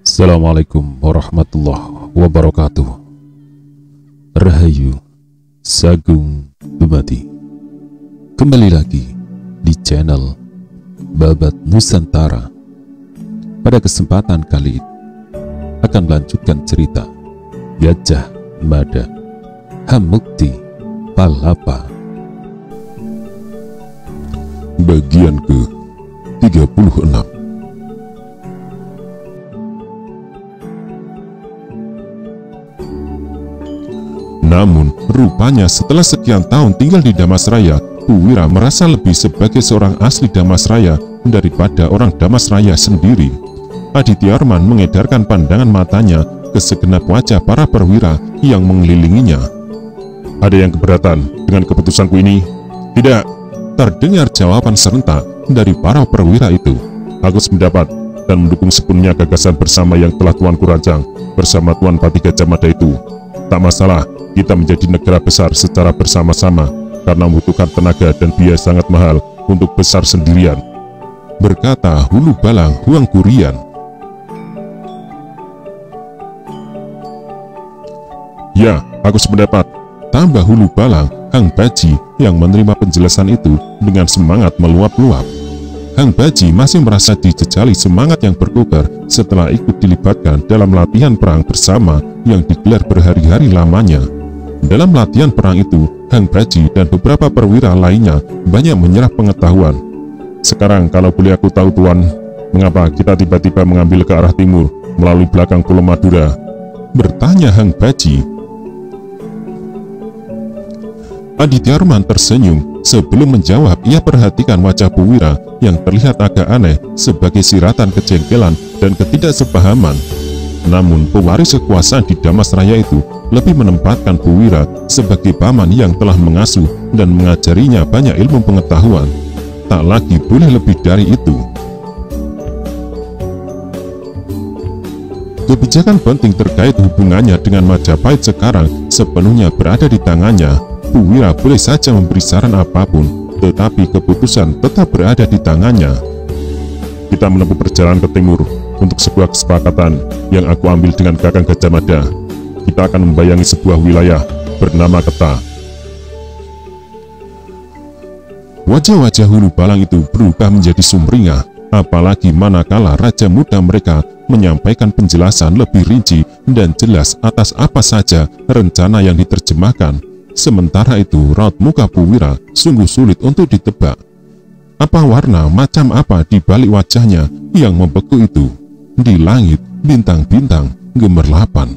Assalamualaikum warahmatullahi wabarakatuh. Rahayu Sagung Dumadi. Kembali lagi di channel Babat Nusantara. Pada kesempatan kali ini akan melanjutkan cerita Gajah Mada Hamukti Palapa, bagian ke-36. Namun, rupanya setelah sekian tahun tinggal di Damasraya, Puwira merasa lebih sebagai seorang asli Damasraya daripada orang Damasraya sendiri. Aditya mengedarkan pandangan matanya ke segenap wajah para perwira yang mengelilinginya. "Ada yang keberatan dengan keputusanku ini?" "Tidak," terdengar jawaban serentak dari para perwira itu. "Aku sependapat dan mendukung sepenuhnya gagasan bersama yang telah Tuanku rancang bersama Tuan Pati Gajah Mada itu. Tak masalah kita menjadi negara besar secara bersama-sama karena membutuhkan tenaga dan biaya sangat mahal untuk besar sendirian," berkata Hulu Balang Huang Kurian. "Ya, aku sependapat," tambah Hulu Balang Hang Baji yang menerima penjelasan itu dengan semangat meluap-luap. Hang Baji masih merasa dijejali semangat yang berkobar setelah ikut dilibatkan dalam latihan perang bersama yang digelar berhari-hari lamanya. Dalam latihan perang itu, Hang Baji dan beberapa perwira lainnya banyak menyerap pengetahuan. "Sekarang kalau boleh aku tahu Tuan, mengapa kita tiba-tiba mengambil ke arah timur melalui belakang Pulau Madura?" bertanya Hang Baji. Aditya tersenyum. Sebelum menjawab, ia perhatikan wajah Puwira yang terlihat agak aneh sebagai siratan kejengkelan dan ketidaksepahaman. Namun, pewaris kekuasaan di Damasraya itu lebih menempatkan Puwira sebagai paman yang telah mengasuh dan mengajarinya banyak ilmu pengetahuan. Tak lagi boleh lebih dari itu. Kebijakan penting terkait hubungannya dengan Majapahit sekarang sepenuhnya berada di tangannya. Puwira boleh saja memberi saran apapun, tetapi keputusan tetap berada di tangannya. "Kita menempuh perjalanan ke timur untuk sebuah kesepakatan yang aku ambil dengan Kakang Gajah Mada. Kita akan membayangi sebuah wilayah bernama Keta." Wajah-wajah Hulu Balang itu berubah menjadi sumringah, apalagi manakala raja muda mereka menyampaikan penjelasan lebih rinci dan jelas atas apa saja rencana yang diterjemahkan. Sementara itu, raut muka Puwira sungguh sulit untuk ditebak. Apa warna macam apa di balik wajahnya yang membeku itu? Di langit, bintang-bintang gemerlapan.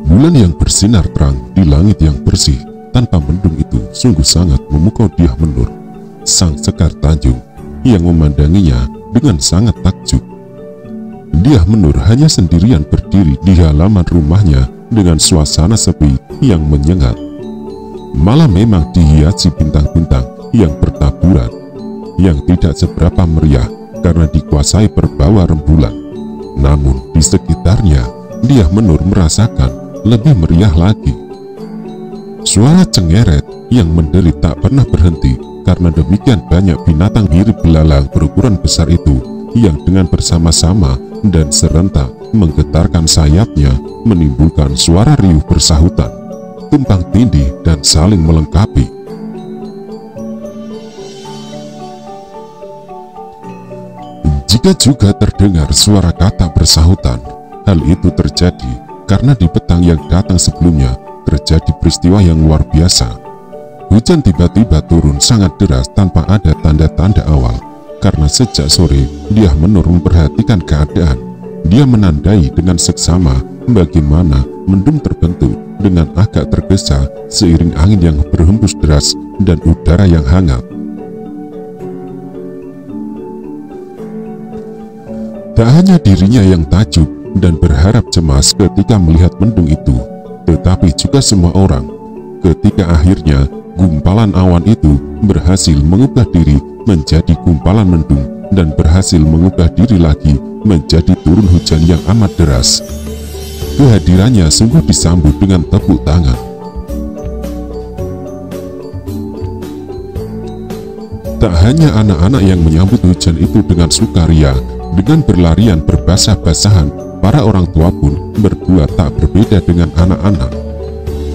Bulan yang bersinar terang di langit yang bersih tanpa mendung itu sungguh sangat memukau Dyah Menur, sang Sekar Tanjung, yang memandanginya dengan sangat takjub. Dyah Menur hanya sendirian berdiri di halaman rumahnya dengan suasana sepi yang menyengat. Malam memang dihiasi bintang-bintang yang bertaburan, yang tidak seberapa meriah karena dikuasai perbawa rembulan. Namun di sekitarnya, Dyah Menur merasakan lebih meriah lagi. Suara cengeret yang menderit tak pernah berhenti karena demikian banyak binatang mirip belalang berukuran besar itu yang dengan bersama-sama dan serentak menggetarkan sayapnya menimbulkan suara riuh bersahutan, tumpang tindih dan saling melengkapi. Jika juga terdengar suara kata bersahutan, hal itu terjadi karena di petang yang datang sebelumnya terjadi peristiwa yang luar biasa. Hujan tiba-tiba turun sangat deras tanpa ada tanda-tanda awal. Karena sejak sore Dyah Menur memperhatikan keadaan, dia menandai dengan seksama bagaimana mendung terbentuk dengan agak tergesa seiring angin yang berhembus deras dan udara yang hangat. Tak hanya dirinya yang takjub dan berharap cemas ketika melihat mendung itu, tetapi juga semua orang ketika akhirnya gumpalan awan itu berhasil mengubah diri menjadi gumpalan mendung dan berhasil mengubah diri lagi menjadi turun hujan yang amat deras. Kehadirannya sungguh disambut dengan tepuk tangan. Tak hanya anak-anak yang menyambut hujan itu dengan sukaria, dengan berlarian berbasah-basahan, para orang tua pun berbuat tak berbeda dengan anak-anak.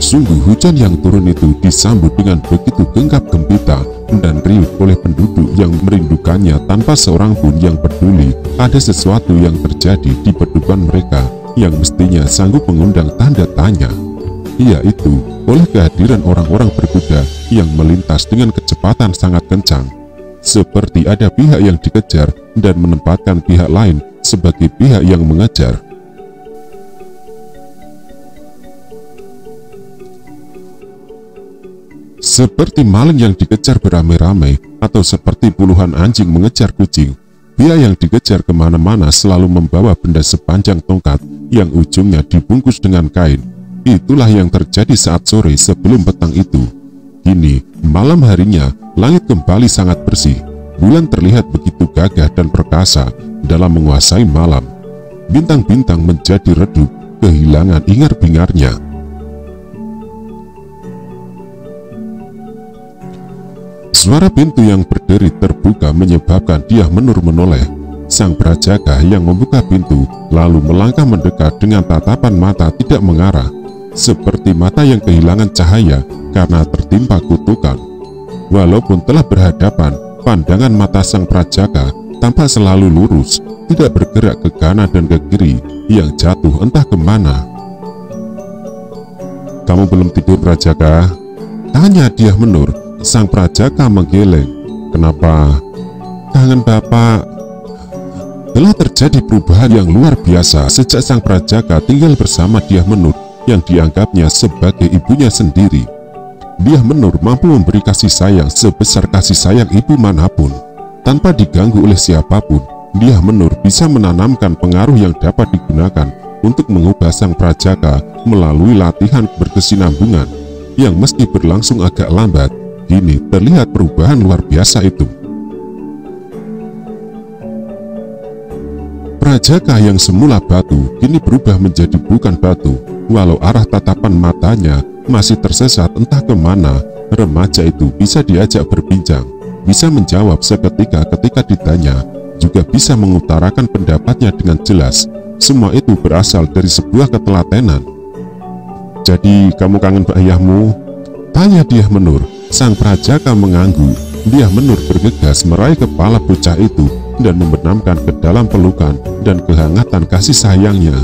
Sungguh hujan yang turun itu disambut dengan begitu genggam gempita dan riuh oleh penduduk yang merindukannya tanpa seorang pun yang peduli ada sesuatu yang terjadi di depan mereka yang mestinya sanggup mengundang tanda tanya, yaitu oleh kehadiran orang-orang berkuda yang melintas dengan kecepatan sangat kencang, seperti ada pihak yang dikejar dan menempatkan pihak lain sebagai pihak yang mengejar. Seperti maling yang dikejar beramai-ramai, atau seperti puluhan anjing mengejar kucing, pihak yang dikejar kemana-mana selalu membawa benda sepanjang tongkat yang ujungnya dibungkus dengan kain. Itulah yang terjadi saat sore sebelum petang itu. Kini, malam harinya, langit kembali sangat bersih. Bulan terlihat begitu gagah dan perkasa dalam menguasai malam. Bintang-bintang menjadi redup, kehilangan ingar-bingarnya. Suara pintu yang berderi terbuka menyebabkan Dyah Menur menoleh. Sang prajaga yang membuka pintu lalu melangkah mendekat dengan tatapan mata tidak mengarah, seperti mata yang kehilangan cahaya karena tertimpa kutukan. Walaupun telah berhadapan, pandangan mata sang prajaga tampak selalu lurus, tidak bergerak ke kanan dan ke kiri, yang jatuh entah kemana. "Kamu belum tidur, prajaga?" tanya Dyah Menur. Sang prajaga menggeleng. "Kenapa?" "Kangen Bapak." Telah terjadi perubahan yang luar biasa sejak sang prajaga tinggal bersama Dyah Menur yang dianggapnya sebagai ibunya sendiri. Dyah Menur mampu memberi kasih sayang sebesar kasih sayang ibu manapun. Tanpa diganggu oleh siapapun, Dyah Menur bisa menanamkan pengaruh yang dapat digunakan untuk mengubah sang prajaga melalui latihan berkesinambungan yang meski berlangsung agak lambat, kini terlihat perubahan luar biasa itu. Prajaga yang semula batu kini berubah menjadi bukan batu. Walau arah tatapan matanya masih tersesat entah kemana, remaja itu bisa diajak berbincang, bisa menjawab seketika ketika ditanya, juga bisa mengutarakan pendapatnya dengan jelas. Semua itu berasal dari sebuah ketelatenan. "Jadi kamu kangen ayahmu?" tanya Dyah Menur. Sang prajaga mengangguk. Dyah Menur bergegas meraih kepala bocah itu dan membenamkan ke dalam pelukan dan kehangatan kasih sayangnya.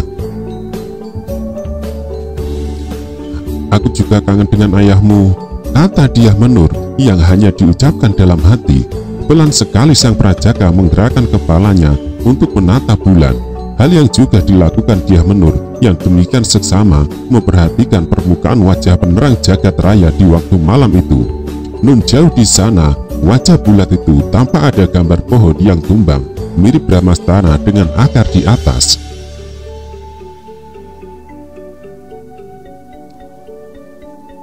"Aku juga kangen dengan ayahmu," kata Dyah Menur yang hanya diucapkan dalam hati. Pelan sekali sang prajaga menggerakkan kepalanya untuk menatap bulan. Hal yang juga dilakukan Dyah Menur yang demikian seksama memperhatikan permukaan wajah penerang jagat raya di waktu malam itu. Nun jauh di sana, wajah bulat itu tampak ada gambar pohon yang tumbang, mirip Brahmastana dengan akar di atas.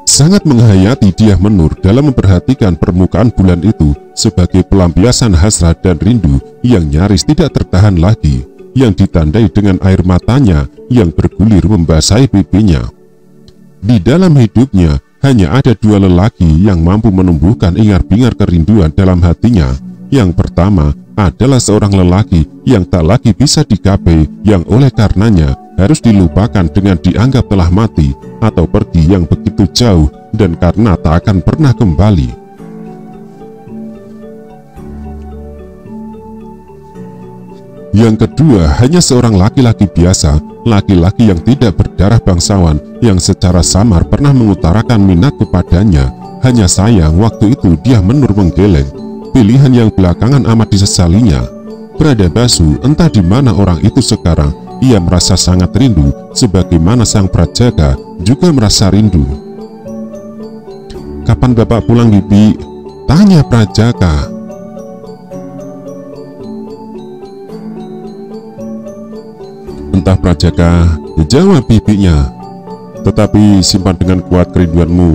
Sangat menghayati Dyah Menur dalam memperhatikan permukaan bulan itu sebagai pelampiasan hasrat dan rindu yang nyaris tidak tertahan lagi, yang ditandai dengan air matanya yang bergulir membasahi pipinya. Di dalam hidupnya hanya ada dua lelaki yang mampu menumbuhkan ingar-bingar kerinduan dalam hatinya. Yang pertama adalah seorang lelaki yang tak lagi bisa digapai, yang oleh karenanya harus dilupakan dengan dianggap telah mati atau pergi yang begitu jauh dan karena tak akan pernah kembali. Yang kedua hanya seorang laki-laki biasa, laki-laki yang tidak berdarah bangsawan, yang secara samar pernah mengutarakan minat kepadanya. Hanya sayang waktu itu Dyah Menur menggeleng. Pilihan yang belakangan amat disesalinya. Berada basuh entah di mana orang itu sekarang. Ia merasa sangat rindu, sebagaimana sang prajaga juga merasa rindu. "Kapan Bapak pulang, Bibi?" tanya prajaga. "Entah prajaga," jawab bibinya. "Tetapi simpan dengan kuat kerinduanmu.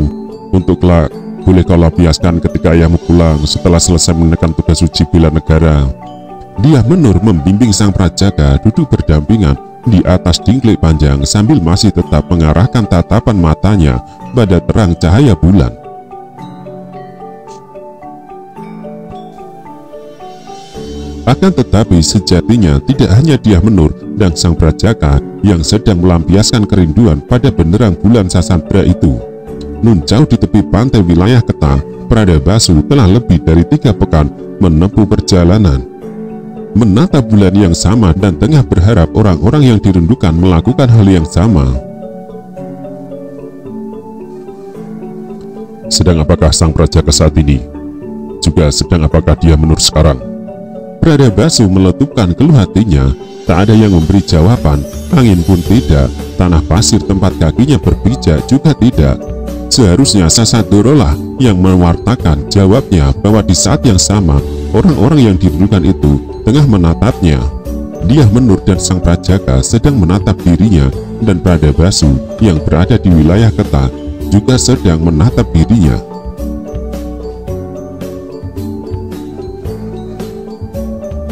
Untuk kelak boleh kau lampiaskan ketika ayahmu pulang setelah selesai menekan tugas uji bela negara." Dyah Menur membimbing sang prajaga duduk berdampingan di atas dingklik panjang sambil masih tetap mengarahkan tatapan matanya pada terang cahaya bulan. Akan tetapi sejatinya tidak hanya Dyah Menur dan sang Brajaka yang sedang melampiaskan kerinduan pada benderang bulan Sasandra itu. Nun jauh di tepi pantai wilayah Ketah, Pradabasu telah lebih dari 3 pekan menempuh perjalanan, menatap bulan yang sama dan tengah berharap orang-orang yang dirindukan melakukan hal yang sama. Sedang apakah sang Brajaka saat ini? Juga sedang apakah Dyah Menur sekarang? Pradabasu meletupkan keluh hatinya. Tak ada yang memberi jawaban, angin pun tidak, tanah pasir tempat kakinya berpijak juga tidak. Seharusnya Sasandra lah yang mewartakan jawabnya bahwa di saat yang sama, orang-orang yang dirindukan itu tengah menatapnya. Dyah Menur dan sang Brajaka sedang menatap dirinya, dan Pradabasu yang berada di wilayah Ketah juga sedang menatap dirinya.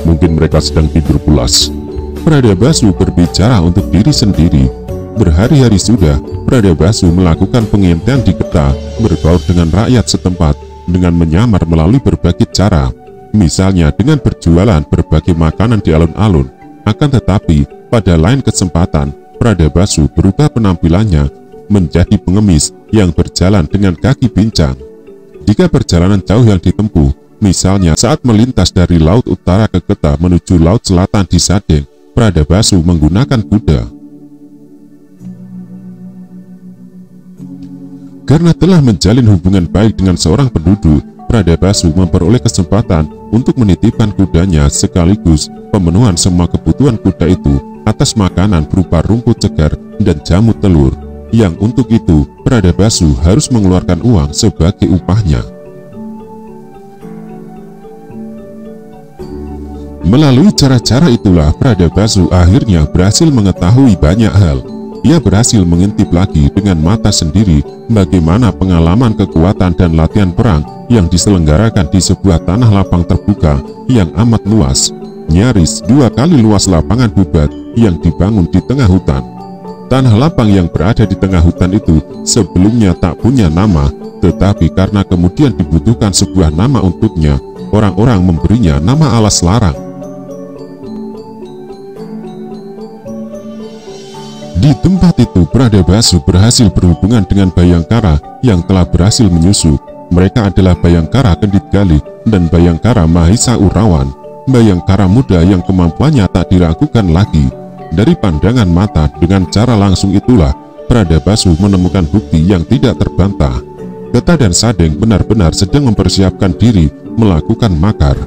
Mungkin mereka sedang tidur pulas. Pradabasu berbicara untuk diri sendiri. Berhari-hari sudah Pradabasu melakukan pengintaian di Ketah, berbaur dengan rakyat setempat dengan menyamar melalui berbagai cara, misalnya dengan berjualan berbagai makanan di alun-alun. Akan tetapi pada lain kesempatan Pradabasu berubah penampilannya menjadi pengemis yang berjalan dengan kaki pincang. Jika perjalanan jauh yang ditempuh, misalnya saat melintas dari Laut Utara ke Ketah menuju Laut Selatan di Sadeng, Pradabasu menggunakan kuda. Karena telah menjalin hubungan baik dengan seorang penduduk, Pradabasu memperoleh kesempatan untuk menitipkan kudanya sekaligus pemenuhan semua kebutuhan kuda itu atas makanan berupa rumput segar dan jamu telur, yang untuk itu Pradabasu harus mengeluarkan uang sebagai upahnya. Melalui cara-cara itulah Pradabasu akhirnya berhasil mengetahui banyak hal. Ia berhasil mengintip lagi dengan mata sendiri bagaimana pengalaman kekuatan dan latihan perang yang diselenggarakan di sebuah tanah lapang terbuka yang amat luas, nyaris 2 kali luas lapangan Bubat yang dibangun di tengah hutan. Tanah lapang yang berada di tengah hutan itu sebelumnya tak punya nama, tetapi karena kemudian dibutuhkan sebuah nama untuknya, orang-orang memberinya nama Alas Larang. Di tempat itu Pradabasu berhasil berhubungan dengan Bayangkara yang telah berhasil menyusup. Mereka adalah Bayangkara Kendit Galih dan Bayangkara Mahisa Urawan, Bayangkara muda yang kemampuannya tak diragukan lagi. Dari pandangan mata dengan cara langsung itulah Pradabasu menemukan bukti yang tidak terbantah. Ketah dan Sadeng benar-benar sedang mempersiapkan diri melakukan makar,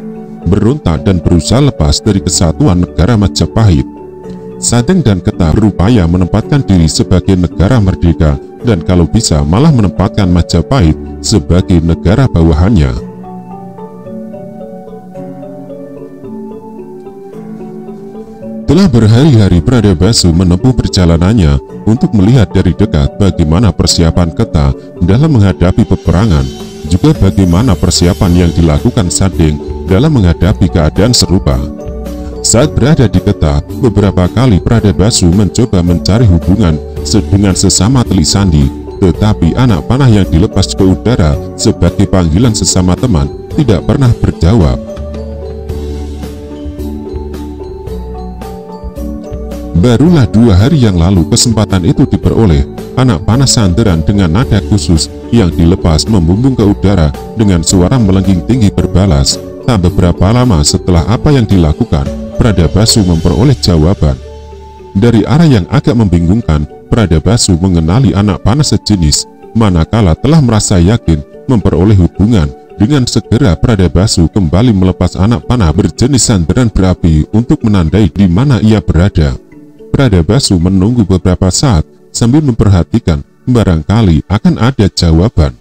berontak dan berusaha lepas dari kesatuan negara Majapahit. Sadeng dan Ketah berupaya menempatkan diri sebagai negara merdeka dan kalau bisa malah menempatkan Majapahit sebagai negara bawahannya. Telah berhari-hari Pradabasu menempuh perjalanannya untuk melihat dari dekat bagaimana persiapan Ketah dalam menghadapi peperangan, juga bagaimana persiapan yang dilakukan Sadeng dalam menghadapi keadaan serupa. Saat berada di Ketah, beberapa kali Pradabasu mencoba mencari hubungan dengan sesama Telik Sandi, tetapi anak panah yang dilepas ke udara sebagai panggilan sesama teman tidak pernah berjawab. Barulah 2 hari yang lalu kesempatan itu diperoleh. Anak panah sanderan dengan nada khusus yang dilepas membumbung ke udara dengan suara melengking tinggi berbalas. Tak beberapa lama setelah apa yang dilakukan, Pradabasu memperoleh jawaban. Dari arah yang agak membingungkan, Pradabasu mengenali anak panah sejenis. Manakala telah merasa yakin memperoleh hubungan, dengan segera Pradabasu kembali melepas anak panah berjenis sandaran berapi untuk menandai di mana ia berada. Pradabasu menunggu beberapa saat sambil memperhatikan barangkali akan ada jawaban.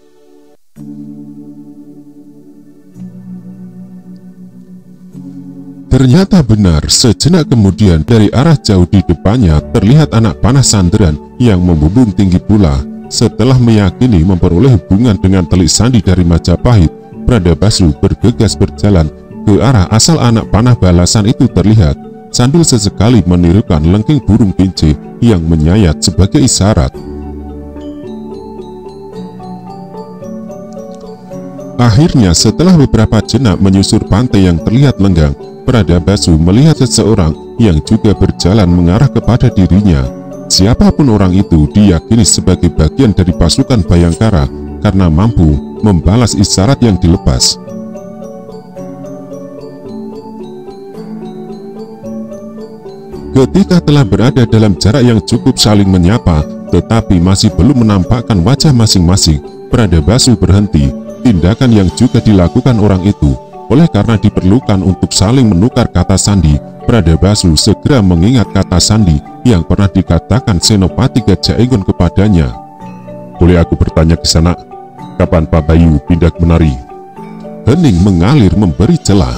Ternyata benar, sejenak kemudian dari arah jauh di depannya terlihat anak panah sandaran yang membumbung tinggi pula. Setelah meyakini memperoleh hubungan dengan Telik Sandi dari Majapahit, Pradabasu bergegas berjalan ke arah asal anak panah balasan itu terlihat, sambil sesekali menirukan lengking burung kincir yang menyayat sebagai isyarat. Akhirnya setelah beberapa jenak menyusur pantai yang terlihat lenggang, Pradabasu melihat seseorang yang juga berjalan mengarah kepada dirinya. Siapapun orang itu diyakini sebagai bagian dari pasukan Bhayangkara karena mampu membalas isyarat yang dilepas. Ketika telah berada dalam jarak yang cukup saling menyapa, tetapi masih belum menampakkan wajah masing-masing, Pradabasu berhenti. Tindakan yang juga dilakukan orang itu, oleh karena diperlukan untuk saling menukar kata sandi, Pradabasu segera mengingat kata sandi yang pernah dikatakan Senopati Gajah Enggon kepadanya. "Boleh aku bertanya ke sana, kapan Pak Bayu pindah menari?" Hening mengalir memberi celah.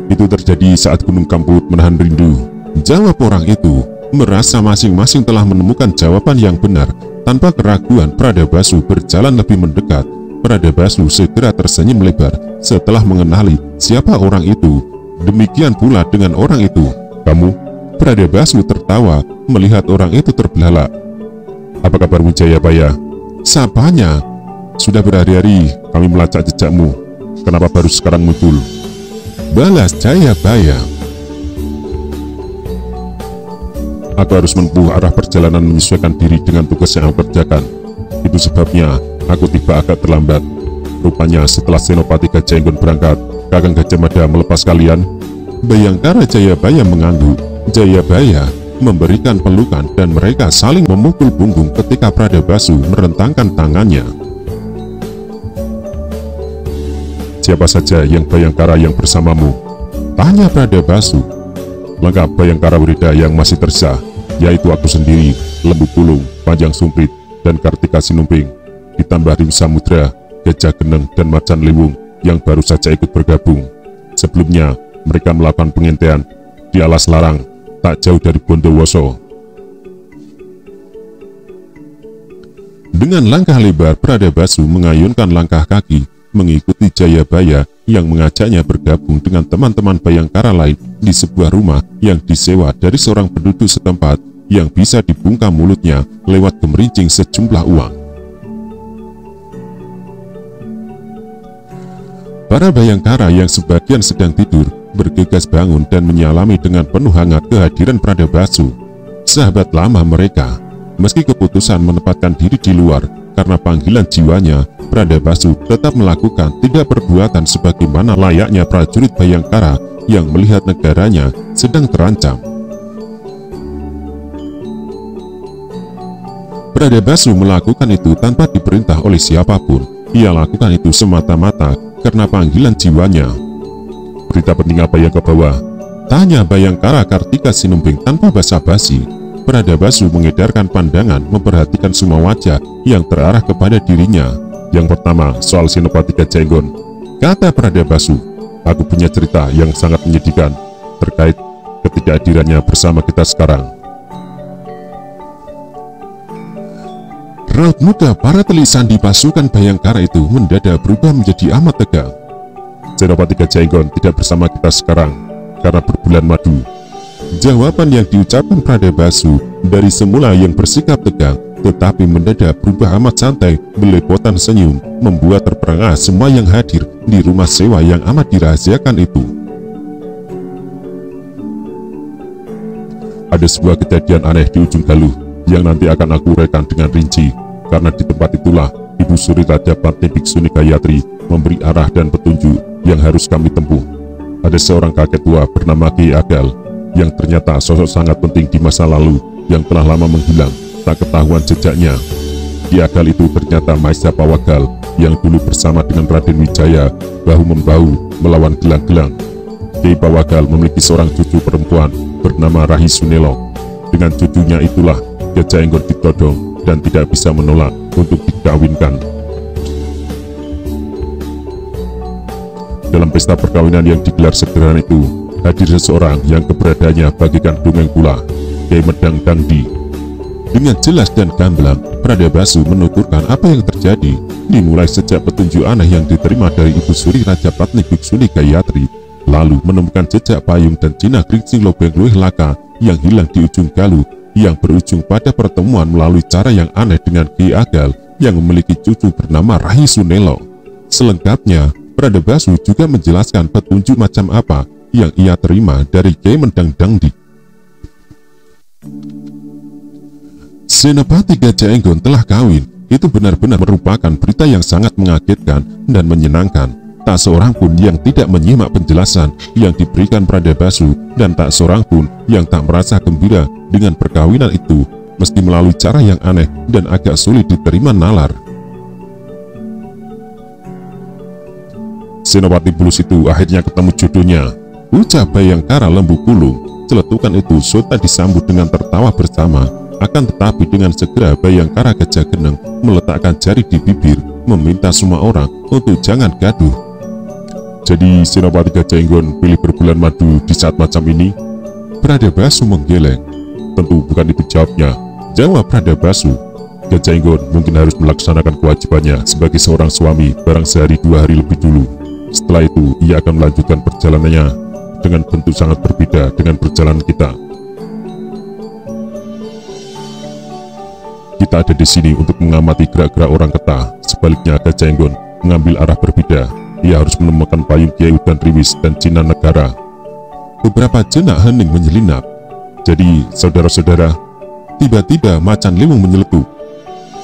"Itu terjadi saat Gunung Kamput menahan rindu," jawab orang itu, merasa masing-masing telah menemukan jawaban yang benar. Tanpa keraguan, Pradabasu berjalan lebih mendekat. Pradabasu segera tersenyum lebar setelah mengenali siapa orang itu. Demikian pula dengan orang itu. "Kamu?" Pradabasu tertawa melihat orang itu terbelalak. "Apa kabarmu Jayabaya?" sapanya. "Sudah berhari-hari kami melacak jejakmu. Kenapa baru sekarang muncul?" balas Jayabaya. "Aku harus menempuh arah perjalanan menyesuaikan diri dengan tugas yang aku kerjakan. Itu sebabnya aku tiba agak terlambat. Rupanya setelah Senopati Gajah Enggon berangkat, Kakang Gajah Mada melepas kalian." Bhayangkara Jayabaya mengangguk. Jayabaya memberikan pelukan dan mereka saling memukul punggung ketika Pradabasu merentangkan tangannya. "Siapa saja yang Bhayangkara yang bersamamu?" tanya Pradabasu. "Lengkap Bhayangkara Wirida yang masih tersisa, yaitu aku sendiri, Lembu Pulung, Panjang Sumprit, dan Kartika Sinumping, ditambah Rim Samudra, Gajah Geneng, dan Macan Liwung yang baru saja ikut bergabung. Sebelumnya, mereka melakukan pengintaian di alas larang, tak jauh dari Bondowoso." Dengan langkah lebar, Pradabasu mengayunkan langkah kaki, mengikuti Jayabaya yang mengajaknya bergabung dengan teman-teman Bhayangkara lain di sebuah rumah yang disewa dari seorang penduduk setempat yang bisa dibungkam mulutnya lewat gemerincing sejumlah uang. Para Bhayangkara yang sebagian sedang tidur bergegas bangun dan menyalami dengan penuh hangat kehadiran Pradabasu, sahabat lama mereka. Meski keputusan menempatkan diri di luar karena panggilan jiwanya, Pradabasu tetap melakukan tidak perbuatan sebagaimana layaknya prajurit Bhayangkara yang melihat negaranya sedang terancam. Pradabasu melakukan itu tanpa diperintah oleh siapapun. Ia lakukan itu semata-mata karena panggilan jiwanya. "Berita penting apa yang kau bawa?" tanya Bhayangkara Kartika Sinumping tanpa basa-basi. Pradabasu mengedarkan pandangan memperhatikan semua wajah yang terarah kepada dirinya. "Yang pertama, soal Senopati Gajah Enggon," kata Pradabasu. "Aku punya cerita yang sangat menyedihkan terkait ketidakhadirannya bersama kita sekarang." Raut muka para telik sandi pasukan Bhayangkara itu mendadak berubah menjadi amat tegang. "Senopati Gajah Enggon tidak bersama kita sekarang karena berbulan madu." Jawaban yang diucapkan Pradabasu dari semula yang bersikap tegang tetapi mendadak berubah amat santai, belepotan senyum, membuat terperangah semua yang hadir di rumah sewa yang amat dirahasiakan itu. "Ada sebuah kejadian aneh di ujung Galuh yang nanti akan aku uraikan dengan rinci, karena di tempat itulah Ibu Suri Raja Patni Bhiksuni Gayatri memberi arah dan petunjuk yang harus kami tempuh. Ada seorang kakek tua bernama Ki Agal yang ternyata sosok sangat penting di masa lalu yang telah lama menghilang, tak ketahuan jejaknya. Ki Agal itu ternyata Maesha Pawagal yang dulu bersama dengan Raden Wijaya bahu-membahu melawan gelang-gelang. Ki Pawagal memiliki seorang cucu perempuan bernama Rahi Sunelo. Dengan cucunya itulah Gajah Enggon ditodong dan tidak bisa menolak untuk dikawinkan. Dalam pesta perkawinan yang digelar sederhana itu, hadir seseorang yang keberadaannya bagikan dongeng pula, Kyai Medang Dangdi. Dengan jelas dan gamblang, Pradabasu menuturkan apa yang terjadi, dimulai sejak petunjuk aneh yang diterima dari Ibu Suri Raja Patni Bhiksuni Gayatri, lalu menemukan jejak payung dan jinak Gringsing Lobeng Luih Laka yang hilang di ujung Galuh yang berujung pada pertemuan melalui cara yang aneh dengan Ki Agel yang memiliki cucu bernama Rai Sunelo. Selengkapnya, Pradebasu juga menjelaskan petunjuk macam apa yang ia terima dari Kyai Mendang Dangdi. Senopati Gajah Enggon telah kawin. Itu benar-benar merupakan berita yang sangat mengagetkan dan menyenangkan. Tak seorang pun yang tidak menyimak penjelasan yang diberikan Pradebasu, dan tak seorang pun yang tak merasa gembira dengan perkawinan itu, meski melalui cara yang aneh dan agak sulit diterima nalar. Senopati Bulus itu akhirnya ketemu jodohnya, ucap Bayangkara Lembu Pulung. Celetukan itu sontak disambut dengan tertawa bersama. Akan tetapi dengan segera Bayangkara Gajah Geneng meletakkan jari di bibir, meminta semua orang untuk jangan gaduh. Jadi Senopati Gajah Enggon pilih berbulan madu di saat macam ini? Pradebasu menggeleng. Tentu bukan itu jawabnya, jawab Pradebasu. Gajah Enggon mungkin harus melaksanakan kewajibannya sebagai seorang suami barang sehari 2 hari lebih dulu. Setelah itu ia akan melanjutkan perjalanannya dengan bentuk sangat berbeda dengan perjalanan kita. Kita ada di sini untuk mengamati gerak-gerak orang Ketah. Sebaliknya Gajah Enggon mengambil arah berbeda. Ia harus menemukan payung Kiai Udan Riwis dan Cina Negara. Beberapa jenak hening menyelinap. Jadi saudara-saudara, tiba-tiba macan liwung menyeletuk.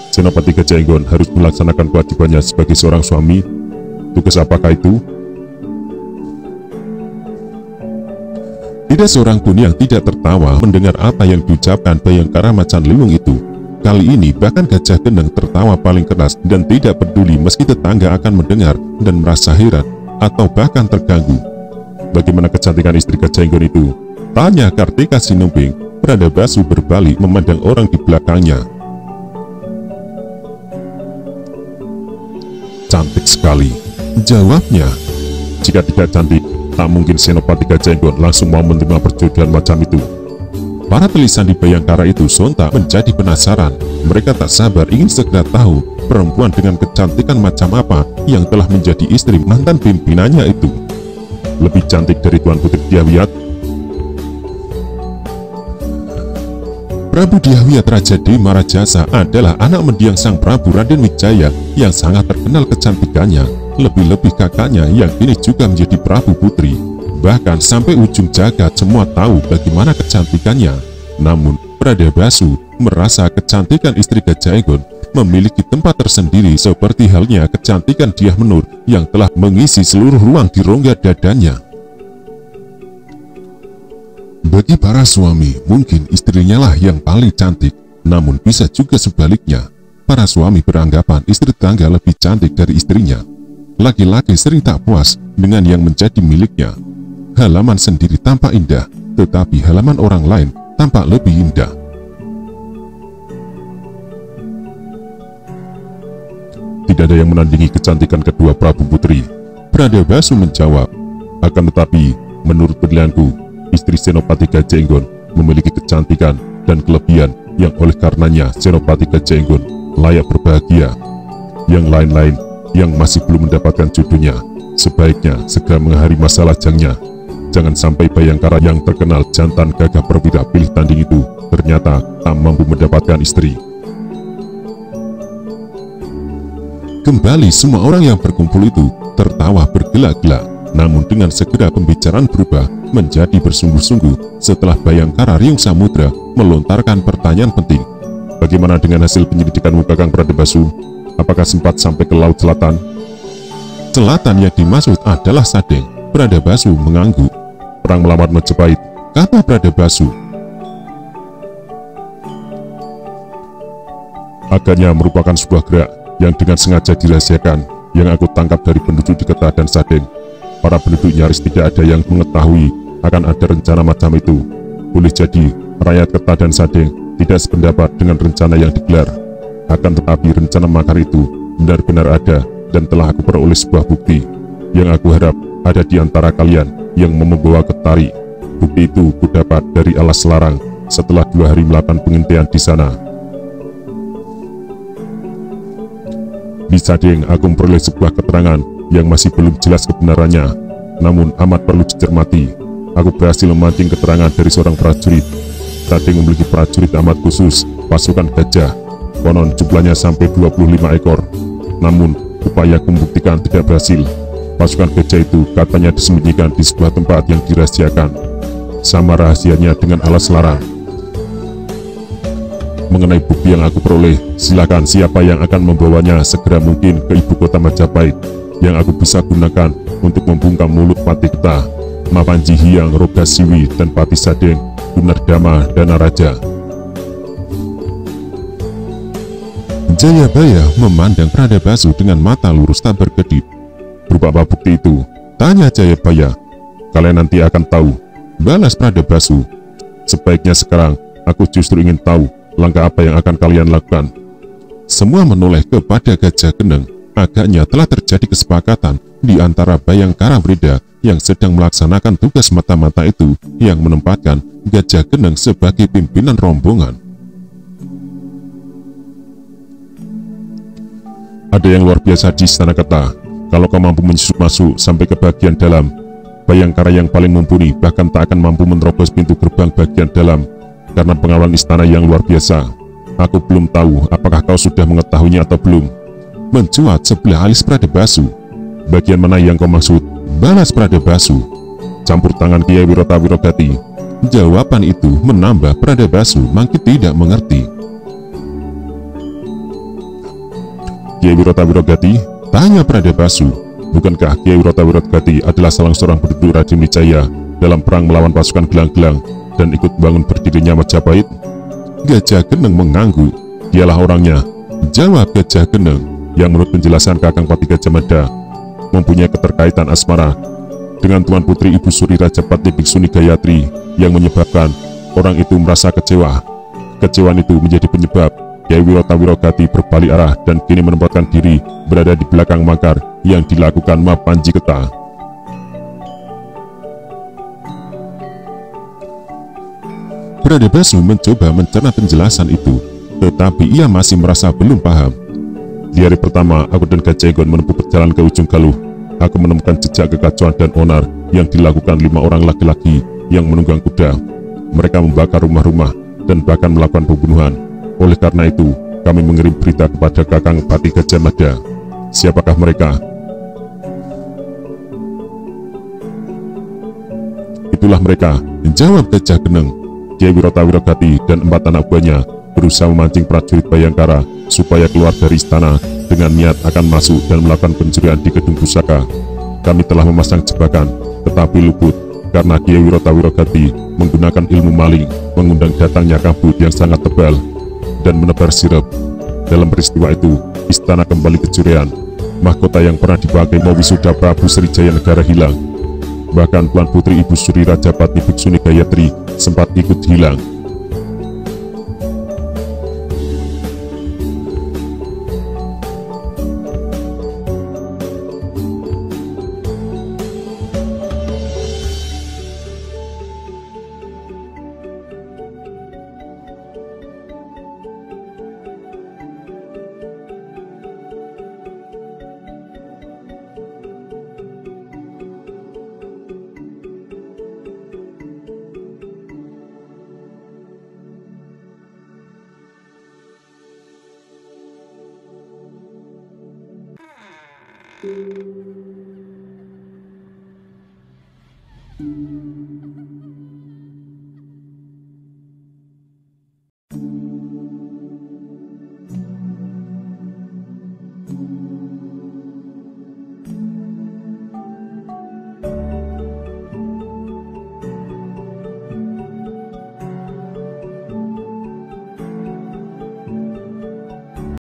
Senopati Gajah Enggon harus melaksanakan kewajibannya sebagai seorang suami. Tugas apakah itu? Tidak seorang pun yang tidak tertawa mendengar apa yang diucapkan Bayangkara Macan Liwung itu. Kali ini bahkan Gajah Geneng tertawa paling keras dan tidak peduli meski tetangga akan mendengar dan merasa heran atau bahkan terganggu. Bagaimana kecantikan istri Gajah Enggon itu? Tanya Kartika Sinumbing. Pradebasu berbalik memandang orang di belakangnya. Cantik sekali, jawabnya. Jika tidak cantik, tak mungkin Senopati Gajah Enggon langsung mau menerima perjodohan macam itu. Para telisan di Bayangkara itu sontak menjadi penasaran. Mereka tak sabar ingin segera tahu perempuan dengan kecantikan macam apa yang telah menjadi istri mantan pimpinannya itu. Lebih cantik dari Tuan Putri Dyahwiyat? Prabu Dyahwiyat Raja Dima Rajasa adalah anak mendiang Sang Prabu Raden Wijaya yang sangat terkenal kecantikannya. Lebih-lebih kakaknya yang kini juga menjadi Prabu Putri. Bahkan sampai ujung jagat semua tahu bagaimana kecantikannya. Namun Pradebasu merasa kecantikan istri Gajah Enggon memiliki tempat tersendiri, seperti halnya kecantikan Dyah Menur yang telah mengisi seluruh ruang di rongga dadanya. Bagi para suami, mungkin istrinya lah yang paling cantik. Namun bisa juga sebaliknya. Para suami beranggapan istri tetangga lebih cantik dari istrinya. Laki-laki sering tak puas dengan yang menjadi miliknya. Halaman sendiri tampak indah, tetapi halaman orang lain tampak lebih indah. Tidak ada yang menandingi kecantikan kedua Prabu Putri. Pradebasu menjawab. Akan tetapi, menurut penilaianku, istri Senopati Gajah Enggon memiliki kecantikan dan kelebihan yang oleh karenanya Senopati Gajah Enggon layak berbahagia. Yang lain-lain yang masih belum mendapatkan jodohnya, sebaiknya segera mengakhiri masa lajangnya. Jangan sampai Bayangkara yang terkenal jantan gagah perwira pilih tanding itu ternyata tak mampu mendapatkan istri. Kembali semua orang yang berkumpul itu tertawa bergelak-gelak. Namun dengan segera pembicaraan berubah menjadi bersungguh-sungguh setelah Bayangkara Riung Samudra melontarkan pertanyaan penting. Bagaimana dengan hasil penyelidikanmu Kakang Pradebasu? Apakah sempat sampai ke Laut Selatan? Selatan yang dimaksud adalah Sadeng. Pradebasu mengangguk. Perang melawan Majapahit, kata Pradebasu. Agaknya merupakan sebuah gerak yang dengan sengaja dirahasiakan yang aku tangkap dari penduduk di Ketah dan Sadeng. Para penduduk nyaris tidak ada yang mengetahui akan ada rencana macam itu. Boleh jadi rakyat Ketah dan Sadeng tidak sependapat dengan rencana yang digelar. Akan tetapi rencana makar itu benar-benar ada dan telah aku peroleh sebuah bukti yang aku harap ada di antara kalian yang membawa ke Tari. Bukti itu kudapat dari Alas Larang setelah 2 hari melakukan pengintaian di sana. Di Sadeng aku memperoleh sebuah keterangan yang masih belum jelas kebenarannya, namun amat perlu dicermati. Aku berhasil memancing keterangan dari seorang prajurit Sading memiliki prajurit amat khusus, pasukan gajah. Konon jumlahnya sampai 25 ekor. Namun, upaya membuktikan tidak berhasil. Pasukan gajah itu katanya disembunyikan di sebuah tempat yang dirahasiakan. Sama rahasianya dengan alas larang. Mengenai bukti yang aku peroleh, silakan siapa yang akan membawanya segera mungkin ke ibu kota Majapahit, yang aku bisa gunakan untuk membungkam mulut Patih Keta, Mapanji Hyang, Roga Siwi, dan Patih Sadeng, Gunardama, Danaraja. Jayabaya memandang Pradabasu dengan mata lurus tak berkedip. Berupa apa bukti itu? Tanya Jayabaya. Kalian nanti akan tahu, balas Pradabasu. Sebaiknya sekarang aku justru ingin tahu langkah apa yang akan kalian lakukan. Semua menoleh kepada Gajah Geneng. Agaknya telah terjadi kesepakatan di antara Bayangkara Wreda yang sedang melaksanakan tugas mata-mata itu, yang menempatkan Gajah Geneng sebagai pimpinan rombongan. Ada yang luar biasa di Istana Keta. Kalau kau mampu menyusup masuk sampai ke bagian dalam, Bayangkara yang paling mumpuni bahkan tak akan mampu menerobos pintu gerbang bagian dalam karena pengawalan istana yang luar biasa. Aku belum tahu apakah kau sudah mengetahuinya atau belum. Mencuat sebelah alis Pradabasu. Bagian mana yang kau maksud? Balas Pradabasu. Campur tangan Kiai Wirota Wirogati. Jawaban itu menambah Pradabasu makin tidak mengerti. Kiai Wirota Wirogati? Tanya Pradabasu. Bukankah Kiai Wirota Wirogati adalah salah seorang penduduk Raden Wijaya dalam perang melawan pasukan gelang-gelang dan ikut bangun berdirinya Majapahit? Gajah Geneng mengangguk. Dialah orangnya, jawab Gajah Geneng, yang menurut penjelasan Kakang Patih Gajah Mada mempunyai keterkaitan asmara dengan Tuan Putri Ibu Suri Rajapati Biksuni Gayatri, yang menyebabkan orang itu merasa kecewa. Kekecewaan itu menjadi penyebab Kiai Wirota Wirogati berbalik arah dan kini menempatkan diri berada di belakang makar yang dilakukan Mapanji Keta. Pradabasu mencoba mencerna penjelasan itu, tetapi ia masih merasa belum paham. Di hari pertama, aku dan Gajah Egon menempuh perjalanan ke ujung Galuh. Aku menemukan jejak kekacauan dan onar yang dilakukan 5 orang laki-laki yang menunggang kuda. Mereka membakar rumah-rumah dan bahkan melakukan pembunuhan. Oleh karena itu, kami mengirim berita kepada Kakang Patih Gajah Mada. Siapakah mereka? Itulah mereka, jawab Gajah Geneng. Kiai Wirota Wirogati dan 4 anak buahnya berusaha memancing prajurit Bayangkara supaya keluar dari istana dengan niat akan masuk dan melakukan pencurian di gedung pusaka. Kami telah memasang jebakan, tetapi luput karena Kiai Wirota Wirogati menggunakan ilmu maling, mengundang datangnya kabut yang sangat tebal dan menebar sirep. Dalam peristiwa itu, istana kembali kecurian. Mahkota yang pernah dipakai Mawisuda Prabu Srijaya Negara hilang. Bahkan Tuan Putri Ibu Suri Rajapati Biksuni Gayatri sempat ikut hilang. Thank you.